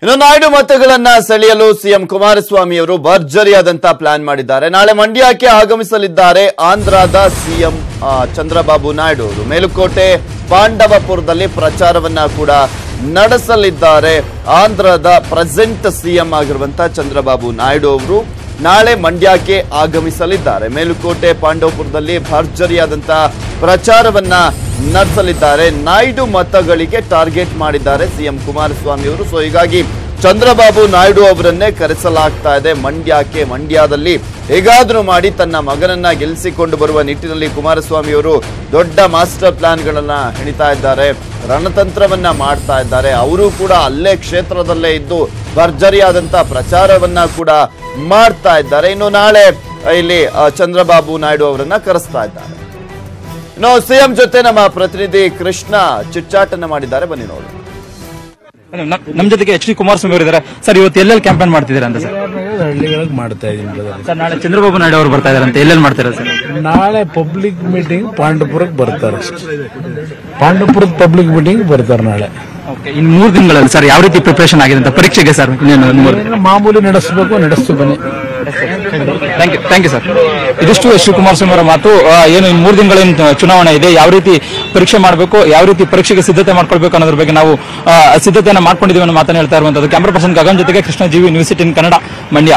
ಇನ್ನು ನಾಯ್ಡು ಮತಗಳನ್ನ ಸೆಳೆಯಲು ಸಿಎಂ ಕುಮಾರಸ್ವಾಮಿ ಅವರು ಭರ್ಜರಿಯಾದಂತ ಪ್ಲಾನ್ ಮಾಡಿದ್ದಾರೆ. ನಾಳೆ ಮಂಡ್ಯಕ್ಕೆ ಆಗಮಿಸಲಿದ್ದಾರೆ ಆಂಧ್ರದ ಸಿಎಂ ಚಂದ್ರಬಾಬು ನಾಯ್ಡು ಅವರು. ಮೇಲುಕೋಟೆ ಪಾಂಡವಪುರದಲ್ಲಿ ಪ್ರಚಾರವನ್ನ ಕೂಡ ನಡೆಸಲಿದ್ದಾರೆ. ಆಂಧ್ರದ ಪ್ರೆಸೆಂಟ್ ಸಿಎಂ ಆಗಿರುವಂತಹ ಚಂದ್ರಬಾಬು ನಾಯ್ಡು ಅವರು ನಾಳೆ ಮಂಡ್ಯಕ್ಕೆ ಆಗಮಿಸಲಿದ್ದಾರೆ. ಮೇಲುಕೋಟೆ ಪಾಂಡವಪುರದಲ್ಲಿ ಭರ್ಜರಿಯಾದಂತಹ ಪ್ರಚಾರವನ್ನ ನಡೆಸಲಿದ್ದಾರೆ. ನಾಯ್ಡು ಮತಗಳಿಗೆ ಟಾರ್ಗೆಟ್ ಮಾಡಿದ್ದಾರೆ ಸಿಎಂ ಕುಮಾರಸ್ವಾಮಿ ಅವರು. ಸೊ ಹೀಗಾಗಿ ಚಂದ್ರಬಾಬು ನಾಯ್ಡು ಅವರನ್ನೇ ಕರೆಸಲಾಗ್ತಾ ಇದೆ ಮಂಡ್ಯಕ್ಕೆ. ಮಂಡ್ಯದಲ್ಲಿ ಹೇಗಾದ್ರೂ ಮಾಡಿ ತನ್ನ ಮಗನನ್ನ ಗೆಲ್ಲಿಸಿಕೊಂಡು ಬರುವ ನಿಟ್ಟಿನಲ್ಲಿ ಕುಮಾರಸ್ವಾಮಿ ಅವರು ದೊಡ್ಡ ಮಾಸ್ಟರ್ ಪ್ಲಾನ್ ಗಳನ್ನ ಹೆಣಿತಾ ಇದ್ದಾರೆ, ರಣತಂತ್ರವನ್ನ ಮಾಡ್ತಾ ಇದ್ದಾರೆ. ಅವರು ಕೂಡ ಅಲ್ಲೇ ಕ್ಷೇತ್ರದಲ್ಲೇ ಇದ್ದು ಭರ್ಜರಿಯಾದಂತ ಪ್ರಚಾರವನ್ನ ಕೂಡ ಮಾಡ್ತಾ ಇದ್ದಾರೆ. ಇನ್ನು ನಾಳೆ ಇಲ್ಲಿ ಚಂದ್ರಬಾಬು ನಾಯ್ಡು ಅವರನ್ನ ಕರೆಸ್ತಾ ಇದ್ದಾರೆ. ಇನ್ನು ಸಿಎಂ ಜೊತೆ ನಮ್ಮ ಪ್ರತಿನಿಧಿ ಕೃಷ್ಣ ಚಿಟ್ಚಾಟನ್ನ ಮಾಡಿದ್ದಾರೆ, ಬನ್ನಿ ನೋಡಿ. ನಮ್ ಜೊತೆಗೆ ಎಚ್ ಡಿ ಕುಮಾರಸ್ವಾಮಿ ಅವರು ಇದ್ದಾರೆ. ಸರ್, ಇವತ್ತು ಎಲ್ಲೆಲ್ಲಿ ಕ್ಯಾಂಪೇನ್ ಮಾಡ್ತಿದ್ದೀರಾ ಅಂತ? ಸರ್, ಹಳ್ಳಿಗಳಿಗೆ ಮಾಡ್ತಾ ಇದೀನಿ ಸರ್. ನಾಳೆ ಚಂದ್ರಬಾಬು ನಾಯ್ಡು ಅವರು ಬರ್ತಾ ಇದಾರೆ ಅಂತ ಎಲ್ಲೆಲ್ಲಿ ಮಾಡ್ತೀರಾ ಸರ್? ನಾಳೆ ಪಬ್ಲಿಕ್ ಮೀಟಿಂಗ್ ಪಾಂಡವಪುರಕ್ಕೆ ಬರ್ತಾರೆ. ಪಾಂಡವಪುರದ ಪಬ್ಲಿಕ್ ಮೀಟಿಂಗ್ ಬರ್ತಾರೆ ನಾಳೆ. ಇನ್ನು 3 ದಿನಗಳಲ್ಲಿ ಸರ್ ಯಾವ ರೀತಿ ಪ್ರಿಪರೇಷನ್ ಆಗಿದೆ ಅಂತ ಪರೀಕ್ಷೆಗೆ ಸರ್? ಮಾಮೂಲಿ ನಡೆಸಬೇಕು, ನಡೆಸ್ತು ಬನ್ನಿ. Thank you sir. ಇದಿಷ್ಟು ಎಚ್ ಡಿ ಕುಮಾರಸ್ವಾಮಿ ಅವರ ಮಾತು. ಏನು ಇನ್ನು 3 ದಿನಗಳ ಚುನಾವಣೆ ಇದೆ, ಯಾವ ರೀತಿ ಪರೀಕ್ಷೆ ಮಾಡಬೇಕು, ಯಾವ ರೀತಿ ಪರೀಕ್ಷೆಗೆ ಸಿದ್ಧತೆ ಮಾಡ್ಕೊಳ್ಬೇಕು ಅನ್ನೋದ್ರ ಬಗ್ಗೆ ನಾವು ಸಿದ್ಧತೆಯನ್ನು ಮಾಡ್ಕೊಂಡಿದ್ದೀವಿ ಅನ್ನೋ ಮಾತನ್ನು ಹೇಳ್ತಾ ಇರುವಂತದ್ದು. ಕ್ಯಾಮರಾ ಪರ್ಸನ್ ಗಗನ್ ಜೊತೆಗೆ ಕೃಷ್ಣ, ಜಿವಿ ನ್ಯೂಸ್ 18 ಕನ್ನಡ, ಮಂಡ್ಯ.